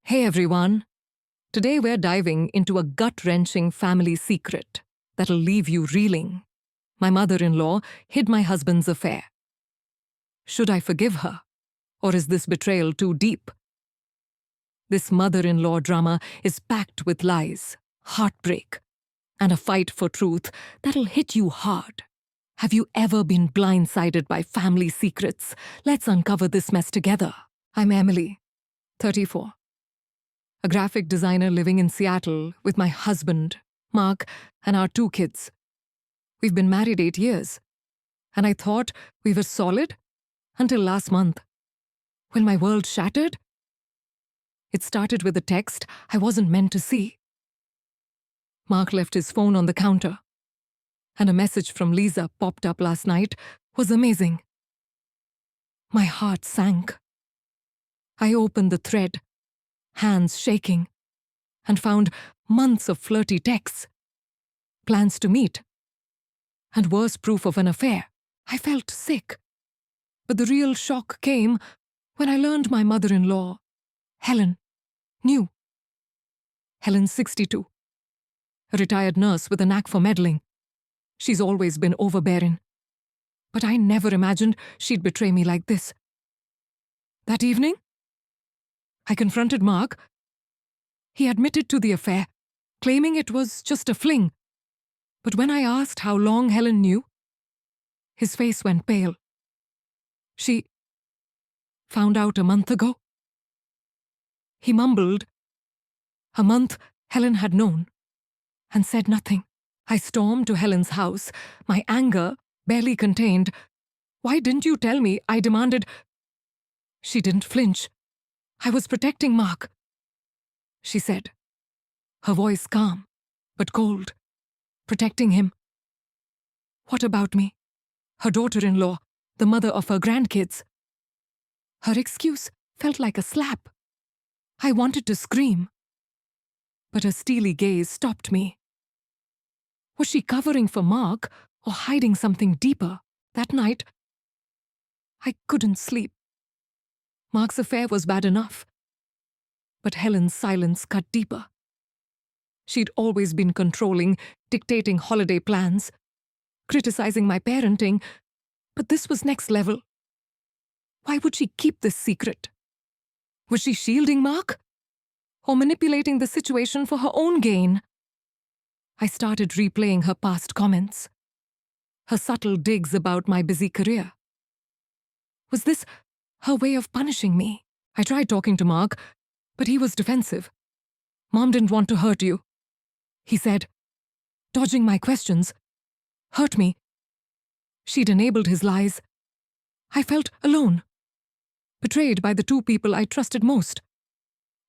Hey everyone! Today we're diving into a gut-wrenching family secret that'll leave you reeling. My mother-in-law hid my husband's affair. Should I forgive her? Or is this betrayal too deep? This mother-in-law drama is packed with lies, heartbreak, and a fight for truth that'll hit you hard. Have you ever been blindsided by family secrets? Let's uncover this mess together. I'm Emily, 34. A graphic designer living in Seattle with my husband, Mark, and our 2 kids. We've been married 8 years, and I thought we were solid until last month, when my world shattered. It started with a text I wasn't meant to see. Mark left his phone on the counter, and a message from Lisa popped up last night was amazing. My heart sank. I opened the thread, hands shaking, and found months of flirty texts, plans to meet, and worse proof of an affair. I felt sick. But the real shock came when I learned my mother-in-law, Helen, knew. Helen's 62, a retired nurse with a knack for meddling. She's always been overbearing. But I never imagined she'd betray me like this. That evening, I confronted Mark. He admitted to the affair, claiming it was just a fling. But when I asked how long Helen knew, his face went pale. She found out a month ago. He mumbled, a month Helen had known, and said nothing. I stormed to Helen's house, my anger barely contained. Why didn't you tell me? I demanded. She didn't flinch. I was protecting Mark, she said, her voice calm but cold. Protecting him. What about me? Her daughter-in-law, the mother of her grandkids. Her excuse felt like a slap. I wanted to scream, but her steely gaze stopped me. Was she covering for Mark or hiding something deeper? That night, I couldn't sleep. Mark's affair was bad enough, but Helen's silence cut deeper. She'd always been controlling, dictating holiday plans, criticizing my parenting, but this was next level. Why would she keep this secret? Was she shielding Mark? Or manipulating the situation for her own gain? I started replaying her past comments, her subtle digs about my busy career. Was this her way of punishing me? I tried talking to Mark, but he was defensive. Mom didn't want to hurt you, he said, dodging my questions. Hurt me. She'd enabled his lies. I felt alone, betrayed by the 2 people I trusted most.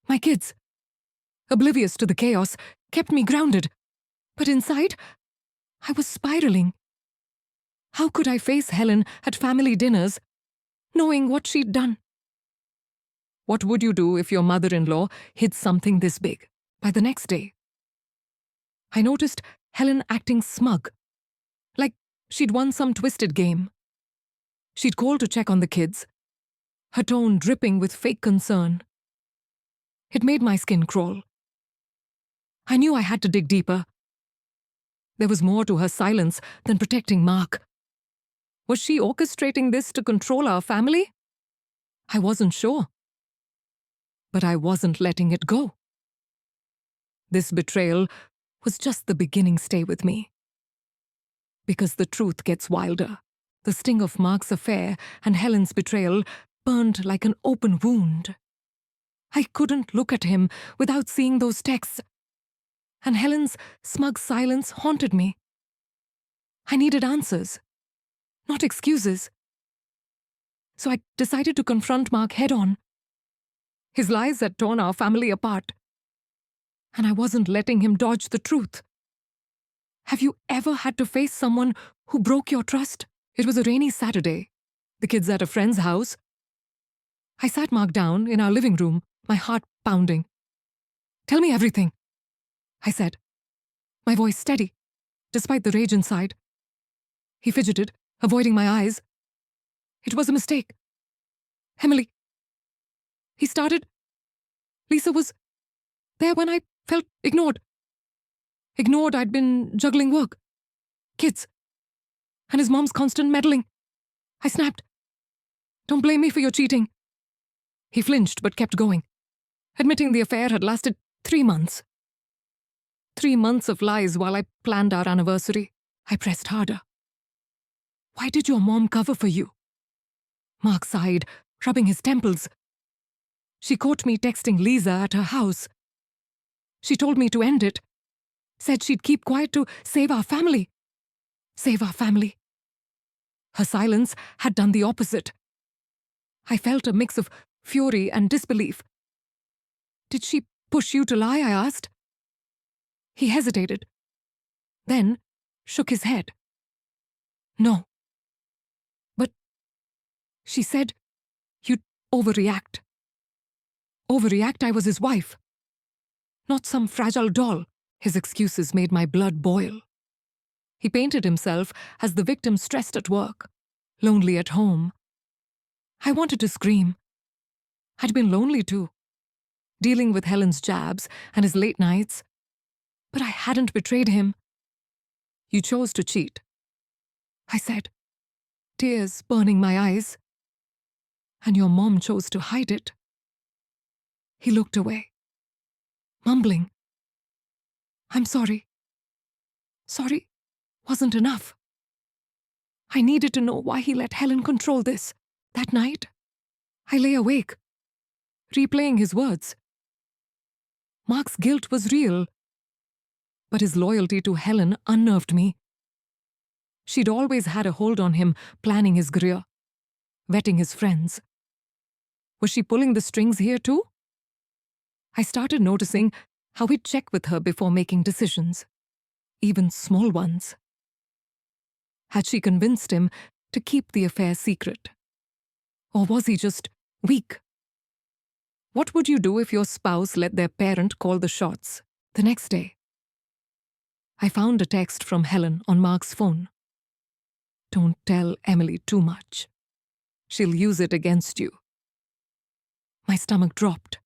My kids, oblivious to the chaos, kept me grounded, but inside, I was spiraling. How could I face Helen at family dinners, knowing what she'd done? What would you do if your mother-in-law hid something this big? By the next day, I noticed Helen acting smug, like she'd won some twisted game. She'd called to check on the kids, her tone dripping with fake concern. It made my skin crawl. I knew I had to dig deeper. There was more to her silence than protecting Mark. Was she orchestrating this to control our family? I wasn't sure. But I wasn't letting it go. This betrayal was just the beginning. Stay with me. Because the truth gets wilder. The sting of Mark's affair and Helen's betrayal burned like an open wound. I couldn't look at him without seeing those texts, and Helen's smug silence haunted me. I needed answers, not excuses. So I decided to confront Mark head-on. His lies had torn our family apart, and I wasn't letting him dodge the truth. Have you ever had to face someone who broke your trust? It was a rainy Saturday, the kids at a friend's house. I sat Mark down in our living room, my heart pounding. Tell me everything, I said, my voice steady, despite the rage inside. He fidgeted, avoiding my eyes. It was a mistake. Emily. He started, Lisa was there when I felt ignored. Ignored I'd been juggling work, kids, and his mom's constant meddling. I snapped. Don't blame me for your cheating. He flinched but kept going, admitting the affair had lasted 3 months. 3 months of lies while I planned our anniversary. I pressed harder. Why did your mom cover for you? Mark sighed, rubbing his temples. She caught me texting Lisa at her house. She told me to end it. Said she'd keep quiet to save our family. Save our family. Her silence had done the opposite. I felt a mix of fury and disbelief. Did she push you to lie? I asked. He hesitated, then shook his head. No. But she said, you'd overreact. Overreact, I was his wife. Not some fragile doll. His excuses made my blood boil. He painted himself as the victim stressed at work, lonely at home. I wanted to scream. I'd been lonely too, dealing with Helen's jabs and his late nights. But I hadn't betrayed him. You chose to cheat, I said, tears burning my eyes. And your mom chose to hide it. He looked away, mumbling, I'm sorry. Sorry wasn't enough. I needed to know why he let Helen control this. That night, I lay awake, replaying his words. Mark's guilt was real, but his loyalty to Helen unnerved me. She'd always had a hold on him, planning his career, vetting his friends. Was she pulling the strings here too? I started noticing how he'd check with her before making decisions, even small ones. Had she convinced him to keep the affair secret? Or was he just weak? What would you do if your spouse let their parent call the shots the next day? I found a text from Helen on Mark's phone. Don't tell Emily too much. She'll use it against you. My stomach dropped.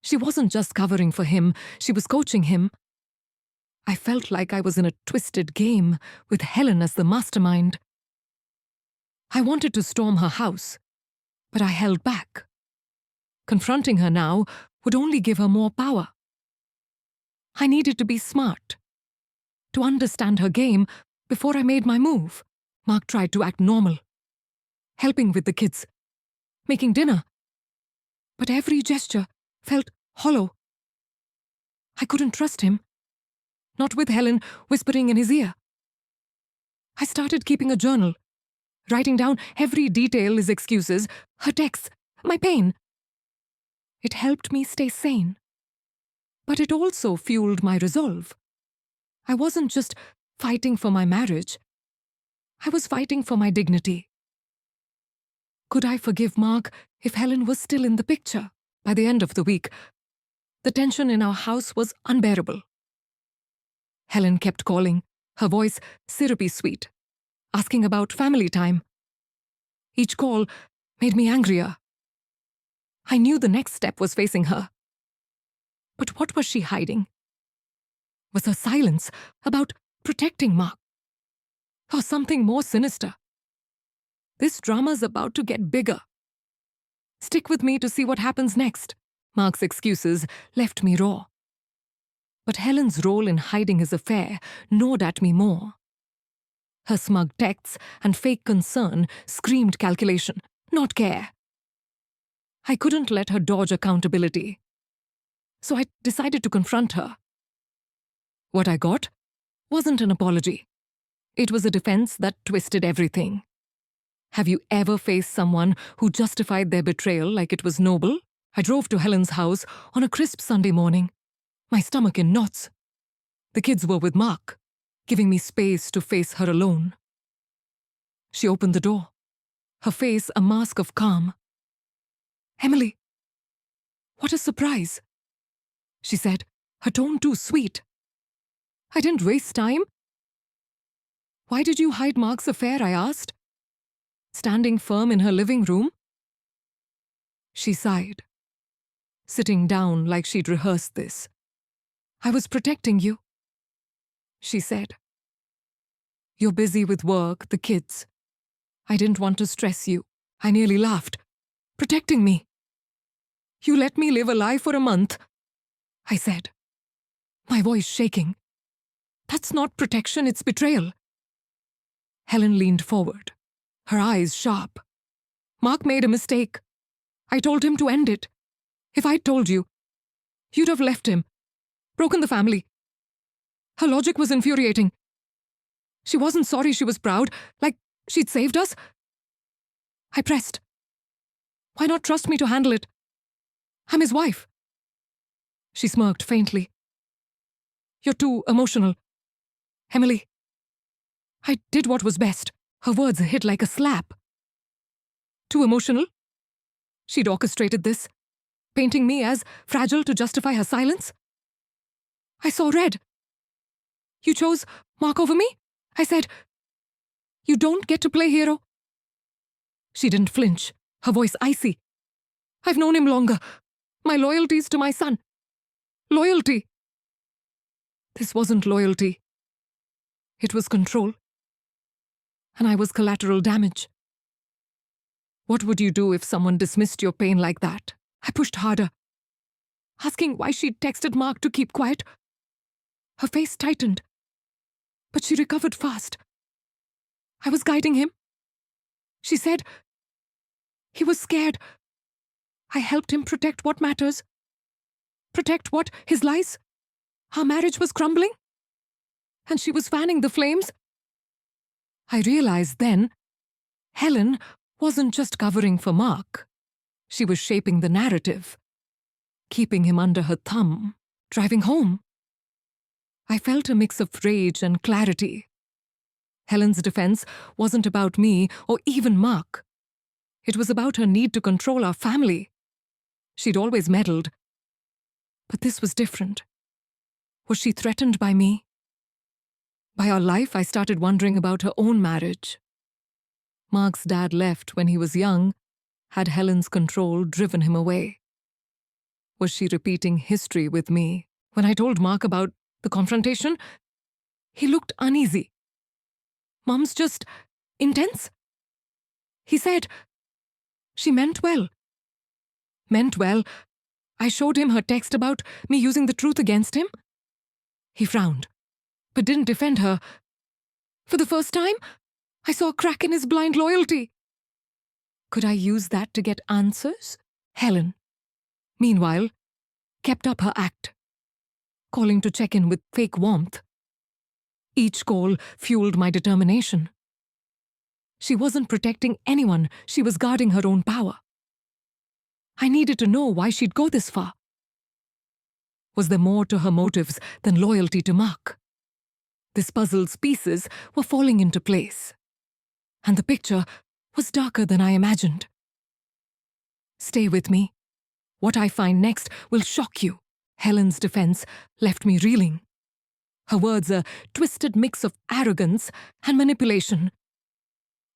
She wasn't just covering for him, she was coaching him. I felt like I was in a twisted game with Helen as the mastermind. I wanted to storm her house, but I held back. Confronting her now would only give her more power. I needed to be smart, to understand her game before I made my move. Mark tried to act normal, helping with the kids, making dinner. But every gesture felt hollow. I couldn't trust him, not with Helen whispering in his ear. I started keeping a journal, writing down every detail, his excuses, her texts, my pain. It helped me stay sane. But it also fueled my resolve. I wasn't just fighting for my marriage. I was fighting for my dignity. Could I forgive Mark if Helen was still in the picture? By the end of the week, the tension in our house was unbearable. Helen kept calling, her voice syrupy sweet, asking about family time. Each call made me angrier. I knew the next step was facing her. But what was she hiding? Was her silence about protecting Mark? Or something more sinister? This drama's about to get bigger. Stick with me to see what happens next. Mark's excuses left me raw. But Helen's role in hiding his affair gnawed at me more. Her smug texts and fake concern screamed calculation, not care. I couldn't let her dodge accountability. So I decided to confront her. What I got wasn't an apology. It was a defense that twisted everything. Have you ever faced someone who justified their betrayal like it was noble? I drove to Helen's house on a crisp Sunday morning, my stomach in knots. The kids were with Mark, giving me space to face her alone. She opened the door, her face a mask of calm. Emily, what a surprise, she said, her tone too sweet. I didn't waste time. Why did you hide Mark's affair? I asked, standing firm in her living room. She sighed. sitting down like she'd rehearsed this. "I was protecting you," she said. "You're busy with work, the kids. I didn't want to stress you." I nearly laughed. "Protecting me? You let me live a lie for a month," I said, my voice shaking. "That's not protection, it's betrayal." Helen leaned forward, her eyes sharp. "Mark made a mistake. I told him to end it. If I'd told you, you'd have left him, broken the family." Her logic was infuriating. She wasn't sorry, she was proud, like she'd saved us. I pressed. "Why not trust me to handle it? I'm his wife." She smirked faintly. "You're too emotional, Emily." I did what was best. Her words hit like a slap. "Too emotional?" She'd orchestrated this, painting me as fragile to justify her silence. I saw red. "You chose Mark over me?" I said. "You don't get to play hero." She didn't flinch, her voice icy. "I've known him longer. My loyalty's to my son. Loyalty." This wasn't loyalty. It was control. And I was collateral damage. "What would you do if someone dismissed your pain like that?" I pushed harder, asking why she'd texted Mark to keep quiet. Her face tightened, but she recovered fast. "I was guiding him," she said. "He was scared. I helped him protect what matters. Protect what? His lies? Our marriage was crumbling? And she was fanning the flames?" I realized then, Helen wasn't just covering for Mark. She was shaping the narrative, keeping him under her thumb, driving home. I felt a mix of rage and clarity. Helen's defense wasn't about me or even Mark. It was about her need to control our family. She'd always meddled. But this was different. Was she threatened by me? By our life, I started wondering about her own marriage. Mark's dad left when he was young. Had Helen's control driven him away? Was she repeating history with me? When I told Mark about the confrontation, he looked uneasy. "Mom's just intense," he said. "She meant well." Meant well? I showed him her text about me using the truth against him. He frowned, but didn't defend her. For the first time, I saw a crack in his blind loyalty. Could I use that to get answers? Helen, meanwhile, kept up her act, calling to check in with fake warmth. Each call fueled my determination. She wasn't protecting anyone, she was guarding her own power. I needed to know why she'd go this far. Was there more to her motives than loyalty to Mark? This puzzle's pieces were falling into place, and the picture was darker than I imagined. Stay with me. What I find next will shock you. Helen's defense left me reeling. Her words a twisted mix of arrogance and manipulation.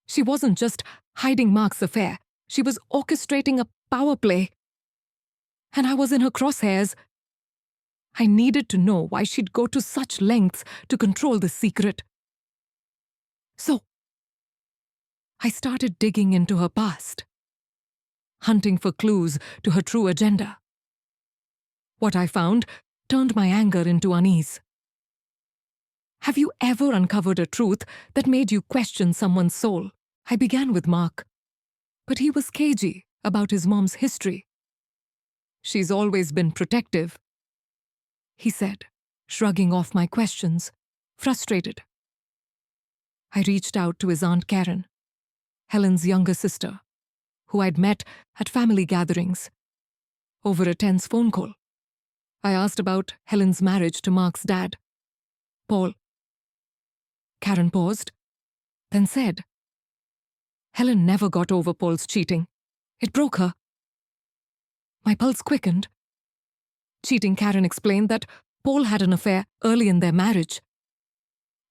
She wasn't just hiding Mark's affair, she was orchestrating a power play. And I was in her crosshairs. I needed to know why she'd go to such lengths to control the secret. So, I started digging into her past, hunting for clues to her true agenda. What I found turned my anger into unease. Have you ever uncovered a truth that made you question someone's soul? I began with Mark, but he was cagey about his mom's history. "She's always been protective," he said, shrugging off my questions, frustrated. I reached out to his Aunt Karen, Helen's younger sister, who I'd met at family gatherings. Over a tense phone call, I asked about Helen's marriage to Mark's dad, Paul. Karen paused, then said, "Helen never got over Paul's cheating. It broke her." My pulse quickened. Cheating, Karen explained that Paul had an affair early in their marriage.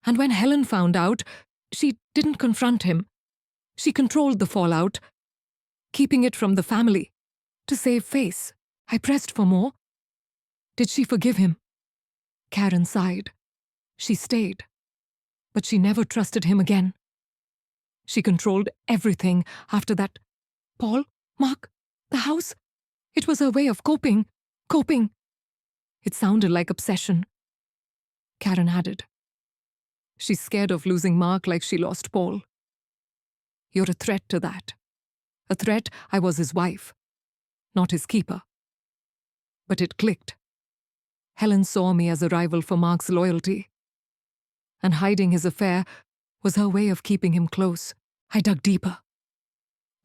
And when Helen found out, she didn't confront him. She controlled the fallout, keeping it from the family, to save face. I pressed for more. Did she forgive him? Karen sighed. She stayed, but she never trusted him again. She controlled everything after that. Paul, Mark, the house. It was her way of coping. It sounded like obsession. Karen added. She's scared of losing Mark like she lost Paul. You're a threat to that. A threat I was his wife, not his keeper. But it clicked. Helen saw me as a rival for Mark's loyalty. And hiding his affair was her way of keeping him close. I dug deeper.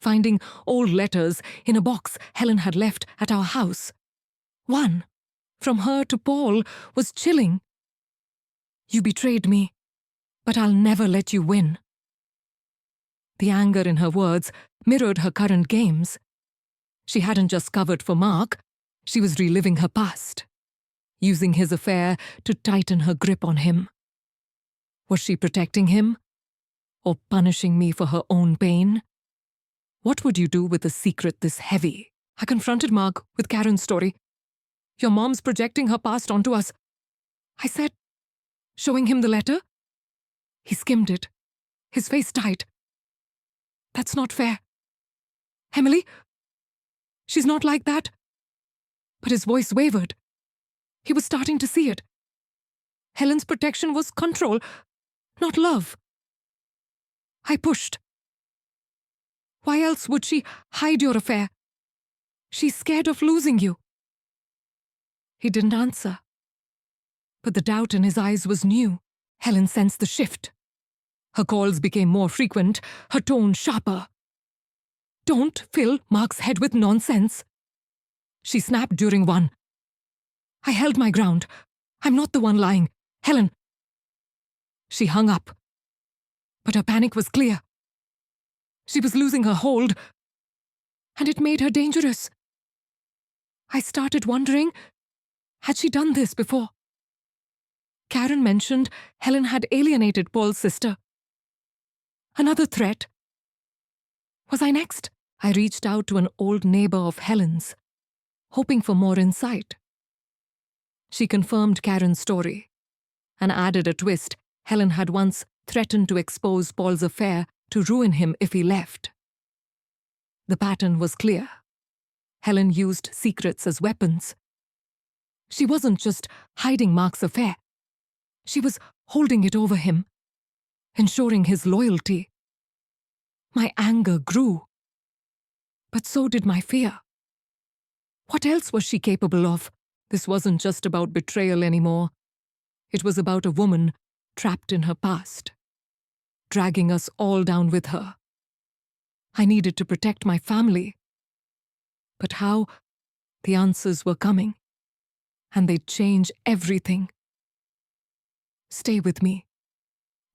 Finding old letters in a box Helen had left at our house. One, from her to Paul, was chilling. You betrayed me, but I'll never let you win. The anger in her words mirrored her current games. She hadn't just covered for Mark, she was reliving her past, using his affair to tighten her grip on him. Was she protecting him? Or punishing me for her own pain? What would you do with a secret this heavy? I confronted Mark with Karen's story. Your mom's projecting her past onto us, I said, showing him the letter. He skimmed it, his face tight. That's not fair. Emily, she's not like that. But his voice wavered. He was starting to see it. Helen's protection was control, not love. I pushed. Why else would she hide your affair? She's scared of losing you. He didn't answer. But the doubt in his eyes was new. Helen sensed the shift. Her calls became more frequent, her tone sharper. Don't fill Mark's head with nonsense. She snapped during one. I held my ground. I'm not the one lying. Helen. She hung up. But her panic was clear. She was losing her hold, and it made her dangerous. I started wondering, had she done this before? Karen mentioned Helen had alienated Paul's sister. Another threat. Was I next? I reached out to an old neighbor of Helen's, hoping for more insight. She confirmed Karen's story and added a twist. Helen had once threatened to expose Paul's affair to ruin him if he left. The pattern was clear. Helen used secrets as weapons. She wasn't just hiding Mark's affair. She was holding it over him, ensuring his loyalty. My anger grew. But so did my fear. What else was she capable of? This wasn't just about betrayal anymore. It was about a woman trapped in her past, dragging us all down with her. I needed to protect my family. But how? The answers were coming, and they'd change everything. Stay with me.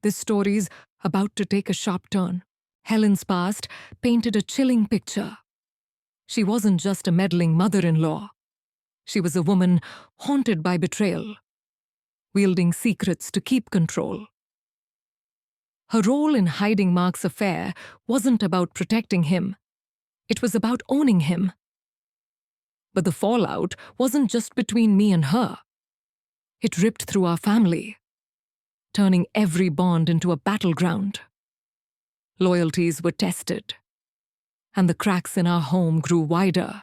This story's about to take a sharp turn. Helen's past painted a chilling picture. She wasn't just a meddling mother-in-law. She was a woman haunted by betrayal, wielding secrets to keep control. Her role in hiding Mark's affair wasn't about protecting him. It was about owning him. But the fallout wasn't just between me and her. It ripped through our family, turning every bond into a battleground. Loyalties were tested, and the cracks in our home grew wider.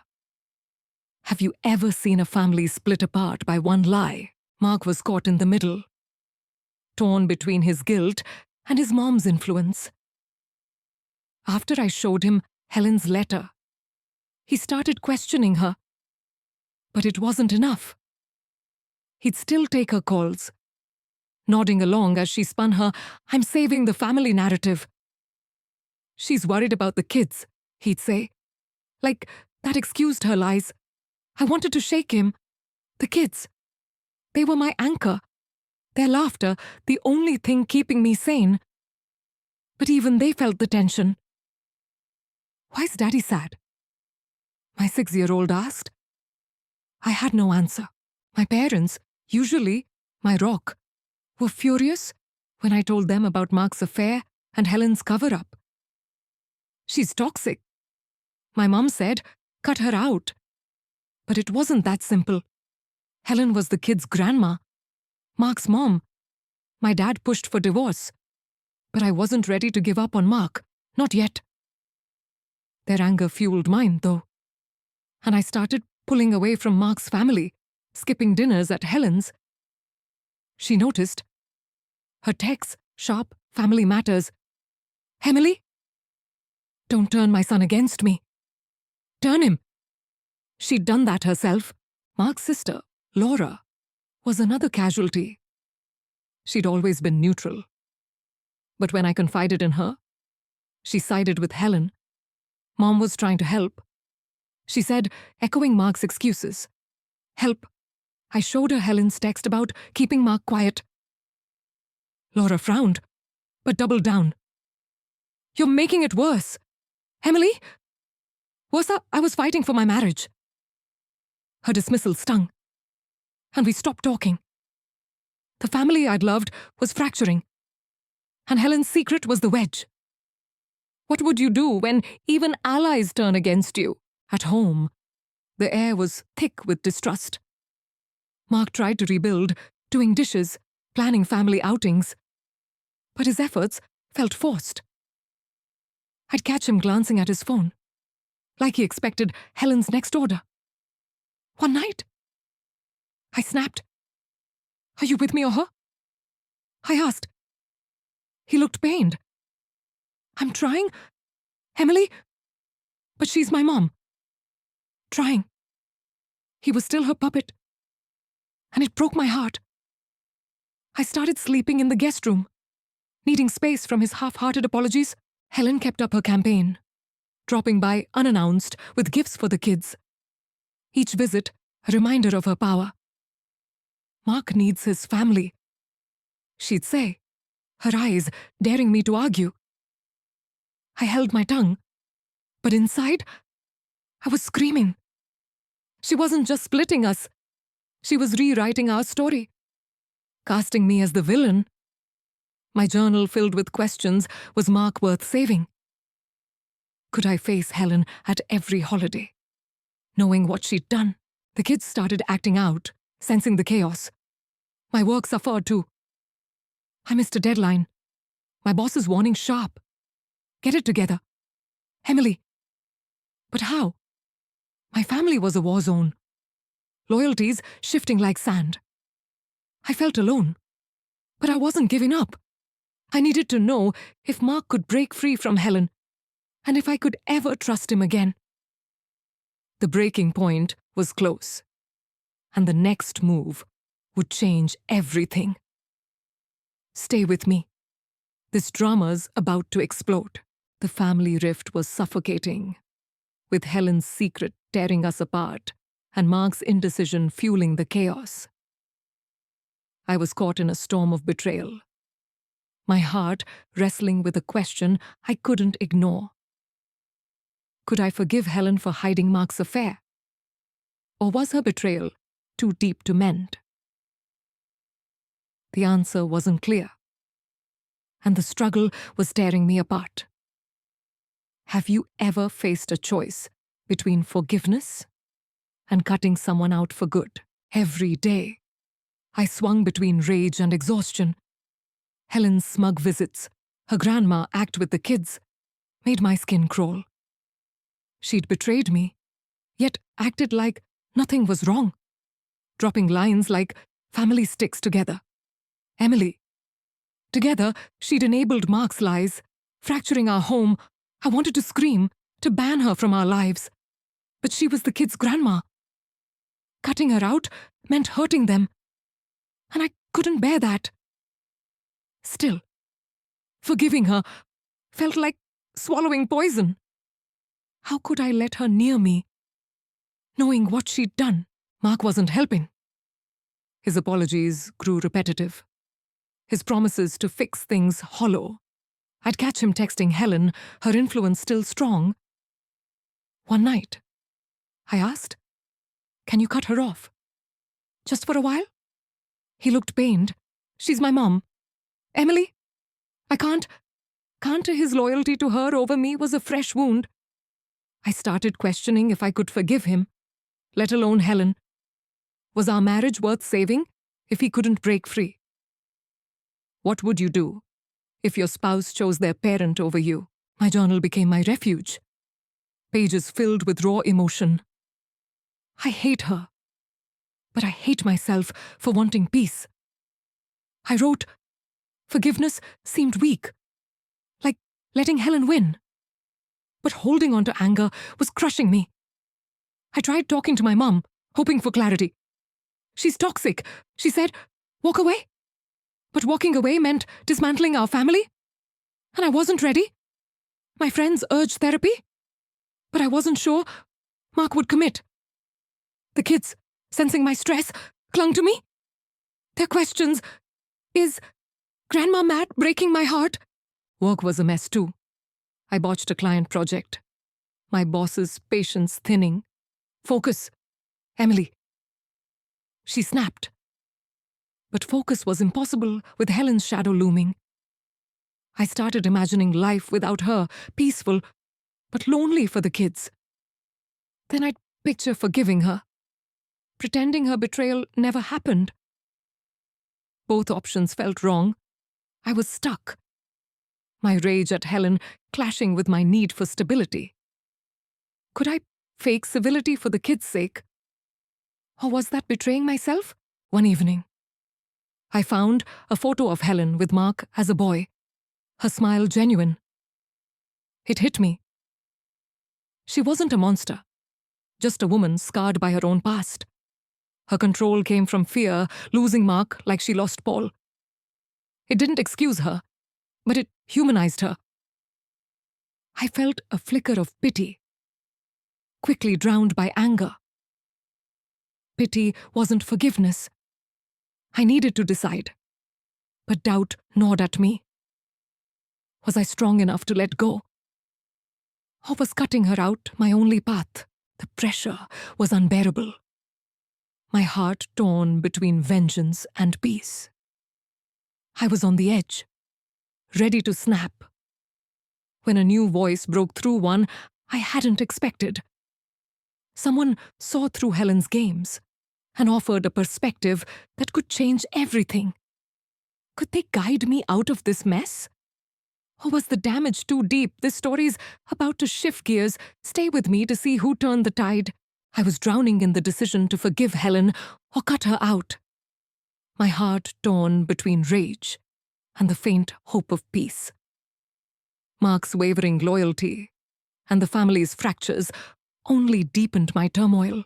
Have you ever seen a family split apart by one lie? Mark was caught in the middle, torn between his guilt and his mom's influence. After I showed him Helen's letter, he started questioning her. But it wasn't enough. He'd still take her calls, nodding along as she spun her "I'm saving the family" narrative. She's worried about the kids, he'd say. Like that excused her lies. I wanted to shake him. The kids. They were my anchor. Their laughter, the only thing keeping me sane. But even they felt the tension. Why's Daddy sad? My 6-year-old asked. I had no answer. My parents, usually my rock, were furious when I told them about Mark's affair and Helen's cover-up. She's toxic. My mom said, cut her out. But it wasn't that simple. Helen was the kid's grandma, Mark's mom. My dad pushed for divorce. But I wasn't ready to give up on Mark. Not yet. Their anger fueled mine, though. And I started pulling away from Mark's family, skipping dinners at Helen's. She noticed. Her texts, sharp, family matters. Emily? Don't turn my son against me. Turn him. She'd done that herself. Mark's sister, Laura, was another casualty. She'd always been neutral. But when I confided in her, she sided with Helen. Mom was trying to help. She said, echoing Mark's excuses. Help. I showed her Helen's text about keeping Mark quiet. Laura frowned, but doubled down. You're making it worse. Emily? I was fighting for my marriage. Her dismissal stung. And we stopped talking. The family I'd loved was fracturing. And Helen's secret was the wedge. What would you do when even allies turn against you? At home, the air was thick with distrust. Mark tried to rebuild, doing dishes, planning family outings. But his efforts felt forced. I'd catch him glancing at his phone, like he expected Helen's next order. One night, I snapped. Are you with me or her? I asked. He looked pained. I'm trying, Emily, but she's my mom. Trying. He was still her puppet. And it broke my heart. I started sleeping in the guest room, needing space from his half-hearted apologies. Helen kept up her campaign, dropping by unannounced with gifts for the kids. Each visit, a reminder of her power. Mark needs his family, she'd say, her eyes daring me to argue. I held my tongue, but inside, I was screaming. She wasn't just splitting us. She was rewriting our story, casting me as the villain. My journal filled with questions. Was Mark worth saving? Could I face Helen at every holiday, knowing what she'd done? The kids started acting out, sensing the chaos. My work suffered too. I missed a deadline. My boss's warning sharp. Get it together. Emily. But how? My family was a war zone. Loyalties shifting like sand. I felt alone. But I wasn't giving up. I needed to know if Mark could break free from Helen, and if I could ever trust him again. The breaking point was close, and the next move would change everything. Stay with me. This drama's about to explode. The family rift was suffocating, with Helen's secret tearing us apart and Mark's indecision fueling the chaos. I was caught in a storm of betrayal, my heart wrestling with a question I couldn't ignore. Could I forgive Helen for hiding Mark's affair? Or was her betrayal too deep to mend? The answer wasn't clear, and the struggle was tearing me apart. Have you ever faced a choice between forgiveness and cutting someone out for good? Every day, I swung between rage and exhaustion. Helen's smug visits, her grandma act with the kids, made my skin crawl. She'd betrayed me, yet acted like nothing was wrong, dropping lines like family sticks together. Emily. Together, she'd enabled Mark's lies, fracturing our home. I wanted to scream, to ban her from our lives. But she was the kids' grandma. Cutting her out meant hurting them, and I couldn't bear that. Still, forgiving her felt like swallowing poison. How could I let her near me, knowing what she'd done? Mark wasn't helping. His apologies grew repetitive, his promises to fix things hollow. I'd catch him texting Helen, her influence still strong. One night, I asked, "Can you cut her off? Just for a while?" He looked pained. "She's my mom. Emily, I can't." His loyalty to her over me was a fresh wound. I started questioning if I could forgive him, let alone Helen. Was our marriage worth saving if he couldn't break free? What would you do if your spouse chose their parent over you? My journal became my refuge. Pages filled with raw emotion. I hate her, but I hate myself for wanting peace. I wrote, forgiveness seemed weak, like letting Helen win. But holding on to anger was crushing me. I tried talking to my mom, hoping for clarity. She's toxic, she said. Walk away. But walking away meant dismantling our family. And I wasn't ready. My friends urged therapy, but I wasn't sure Mark would commit. The kids, sensing my stress, clung to me. Their questions, is Grandma mad, breaking my heart? Work was a mess too. I botched a client project. My boss's patience thinning. Focus, Emily. She snapped. But focus was impossible with Helen's shadow looming. I started imagining life without her, peaceful, but lonely for the kids. Then I'd picture forgiving her, pretending her betrayal never happened. Both options felt wrong. I was stuck. My rage at Helen clashing with my need for stability. Could I fake civility for the kids' sake? Or was that betraying myself? One evening, I found a photo of Helen with Mark as a boy, her smile genuine. It hit me. She wasn't a monster, just a woman scarred by her own past. Her control came from fear, losing Mark like she lost Paul. It didn't excuse her, but it humanized her. I felt a flicker of pity, quickly drowned by anger. Pity wasn't forgiveness. I needed to decide, but doubt gnawed at me. Was I strong enough to let go? Or was cutting her out my only path? The pressure was unbearable. My heart torn between vengeance and peace. I was on the edge, ready to snap, when a new voice broke through one I hadn't expected. Someone saw through Helen's games and offered a perspective that could change everything. Could they guide me out of this mess? Or was the damage too deep? This story's about to shift gears. Stay with me to see who turned the tide. I was drowning in the decision to forgive Helen or cut her out. My heart torn between rage and the faint hope of peace. Mark's wavering loyalty and the family's fractures only deepened my turmoil.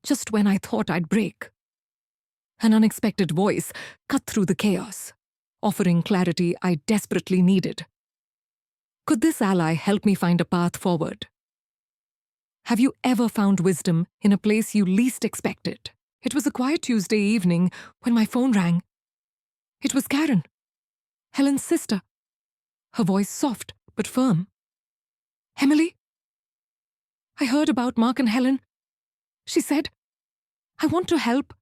Just when I thought I'd break, an unexpected voice cut through the chaos, offering clarity I desperately needed. Could this ally help me find a path forward? Have you ever found wisdom in a place you least expected? It was a quiet Tuesday evening when my phone rang. It was Karen, Helen's sister, her voice soft but firm. Emily? I heard about Mark and Helen. She said, I want to help.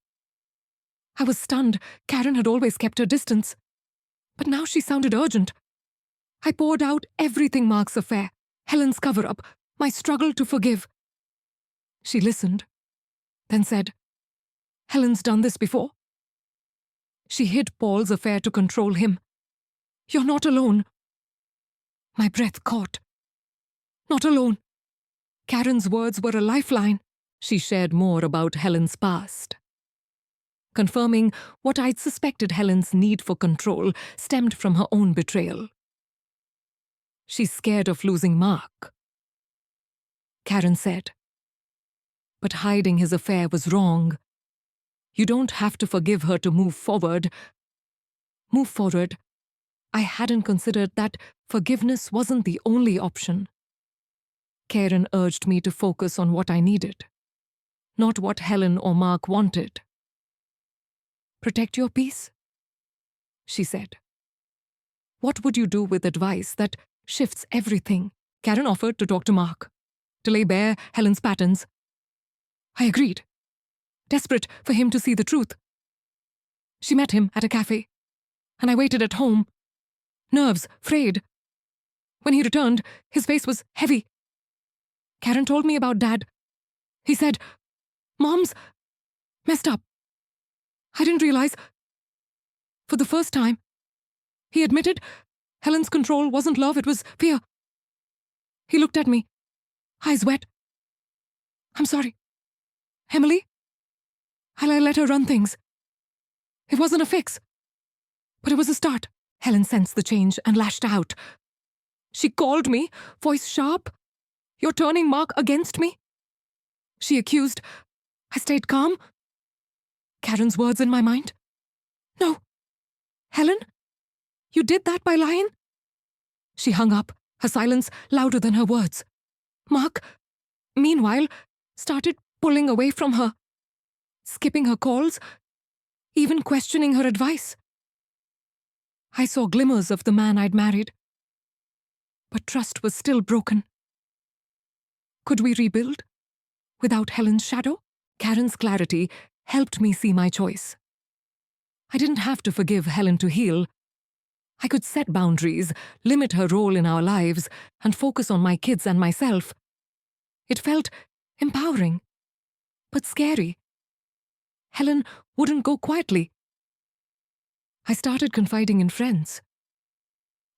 I was stunned. Karen had always kept her distance. But now she sounded urgent. I poured out everything: Mark's affair, Helen's cover-up, my struggle to forgive. She listened, then said, Helen's done this before. She hid Paul's affair to control him. You're not alone. My breath caught. Not alone. Karen's words were a lifeline. She shared more about Helen's past, confirming what I'd suspected: Helen's need for control stemmed from her own betrayal. She's scared of losing Mark, Karen said. But hiding his affair was wrong. You don't have to forgive her to move forward. Move forward. I hadn't considered that forgiveness wasn't the only option. Karen urged me to focus on what I needed, not what Helen or Mark wanted. Protect your peace, she said. What would you do with advice that shifts everything? Karen offered to talk to Mark, to lay bare Helen's patterns. I agreed, desperate for him to see the truth. She met him at a cafe, and I waited at home, nerves frayed. When he returned, his face was heavy. Karen told me about Dad. He said, "Mom's messed up. I didn't realize." For the first time, he admitted Helen's control wasn't love, it was fear. He looked at me, eyes wet. "I'm sorry. Emily, I let her run things. It wasn't a fix, but it was a start." Helen sensed the change and lashed out. She called me, voice sharp. "You're turning Mark against me," she accused. I stayed calm. Karen's words in my mind. "No. Helen, you did that by lying?" She hung up, her silence louder than her words. Mark, meanwhile, started pulling away from her, skipping her calls, even questioning her advice. I saw glimmers of the man I'd married, but trust was still broken. Could we rebuild without Helen's shadow? Karen's clarity helped me see my choice. I didn't have to forgive Helen to heal. I could set boundaries, limit her role in our lives, and focus on my kids and myself. It felt empowering, but scary. Helen wouldn't go quietly. I started confiding in friends.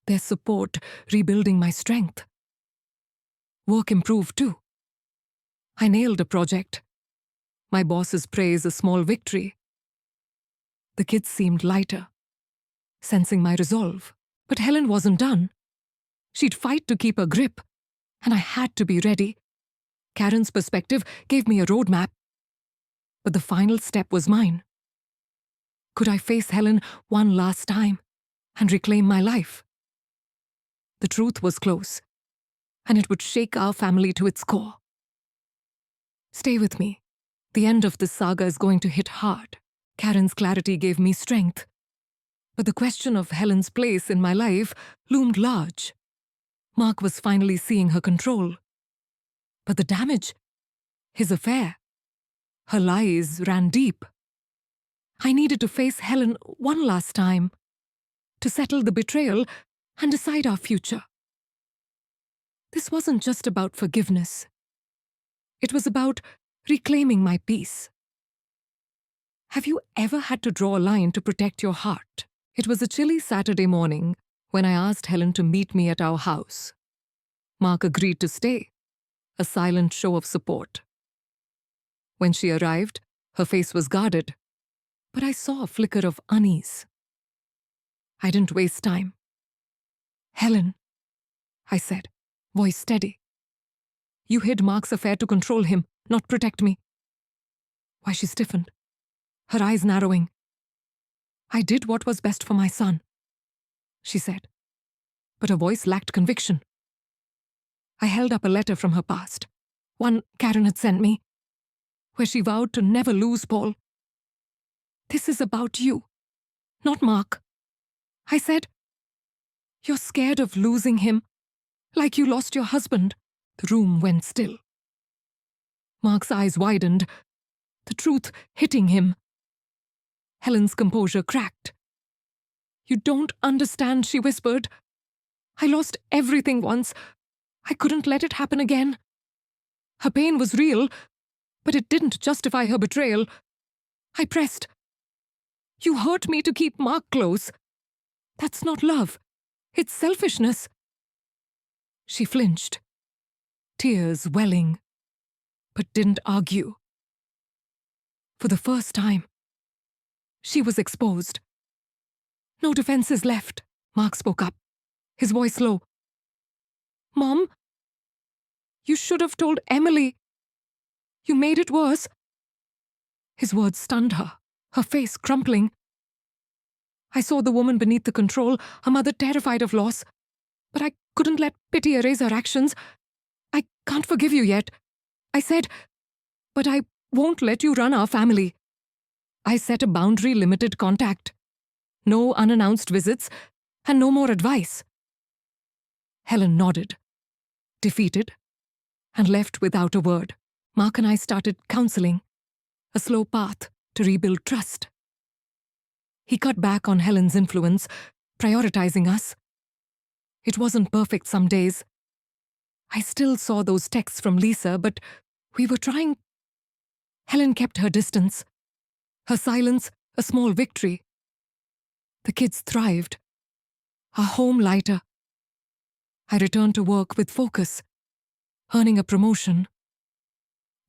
Their support rebuilding my strength. Work improved too. I nailed a project. My boss's praise a small victory. The kids seemed lighter, sensing my resolve. But Helen wasn't done. She'd fight to keep her grip, and I had to be ready. Karen's perspective gave me a roadmap, but the final step was mine. Could I face Helen one last time and reclaim my life? The truth was close, and it would shake our family to its core. Stay with me. The end of this saga is going to hit hard. Karen's clarity gave me strength, but the question of Helen's place in my life loomed large. Mark was finally seeing her control. But the damage, his affair, her lies ran deep. I needed to face Helen one last time, to settle the betrayal and decide our future. This wasn't just about forgiveness. It was about reclaiming my peace. Have you ever had to draw a line to protect your heart? It was a chilly Saturday morning when I asked Helen to meet me at our house. Mark agreed to stay, a silent show of support. When she arrived, her face was guarded, but I saw a flicker of unease. I didn't waste time. "Helen," I said, voice steady. "You hid Mark's affair to control him, not protect me." Why, she stiffened, her eyes narrowing. "I did what was best for my son," she said, but her voice lacked conviction. I held up a letter from her past, one Karen had sent me, where she vowed to never lose Paul. "This is about you, not Mark," I said. "You're scared of losing him, like you lost your husband." The room went still. Mark's eyes widened, the truth hitting him. Helen's composure cracked. "You don't understand," she whispered. "I lost everything once. I couldn't let it happen again." Her pain was real, but it didn't justify her betrayal. I pressed. "You hurt me to keep Mark close. That's not love. It's selfishness." She flinched, tears welling, but didn't argue. For the first time, she was exposed. "No defenses left," Mark spoke up, his voice low. "Mom, you should have told Emily. You made it worse." His words stunned her, her face crumpling. I saw the woman beneath the control, her mother terrified of loss, but I couldn't let pity erase her actions. "I can't forgive you yet," I said, "but I won't let you run our family." I set a boundary: limited contact, no unannounced visits, and no more advice. Helen nodded, defeated, and left without a word. Mark and I started counseling, a slow path to rebuild trust. He cut back on Helen's influence, prioritizing us. It wasn't perfect some days. I still saw those texts from Lisa, but we were trying Helen kept her distance. Her silence, a small victory. The kids thrived. Our home lighter. I returned to work with focus, earning a promotion.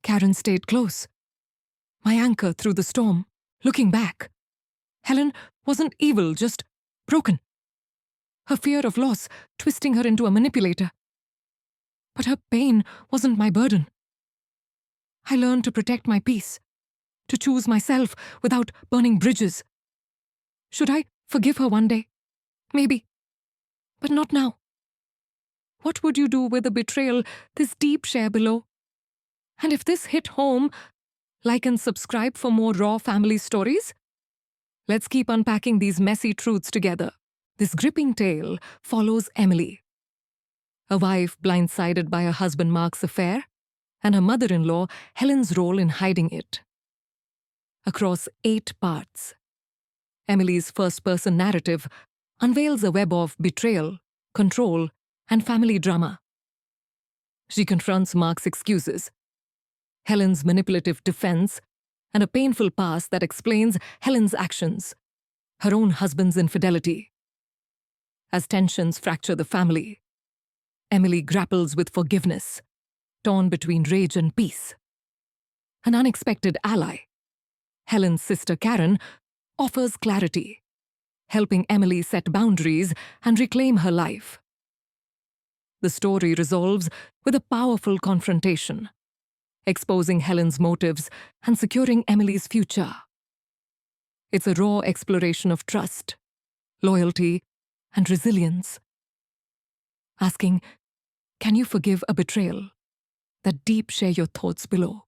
Karen stayed close, my anchor through the storm. Looking back, Helen wasn't evil, just broken. Her fear of loss twisting her into a manipulator. But her pain wasn't my burden. I learned to protect my peace, to choose myself without burning bridges. Should I forgive her one day? Maybe. But not now. What would you do with a betrayal this deep? Share below. And if this hit home, like and subscribe for more raw family stories. Let's keep unpacking these messy truths together. This gripping tale follows Emily, a wife blindsided by her husband Mark's affair, and her mother-in-law Helen's role in hiding it. Across 8 parts, Emily's first-person narrative unveils a web of betrayal, control, and family drama. She confronts Mark's excuses, Helen's manipulative defense, and a painful past that explains Helen's actions, her own husband's infidelity. As tensions fracture the family, Emily grapples with forgiveness, torn between rage and peace. An unexpected ally, Helen's sister Karen, offers clarity, helping Emily set boundaries and reclaim her life. The story resolves with a powerful confrontation, exposing Helen's motives and securing Emily's future. It's a raw exploration of trust, loyalty, and resilience. Asking, can you forgive a betrayal? That deep. Share your thoughts below.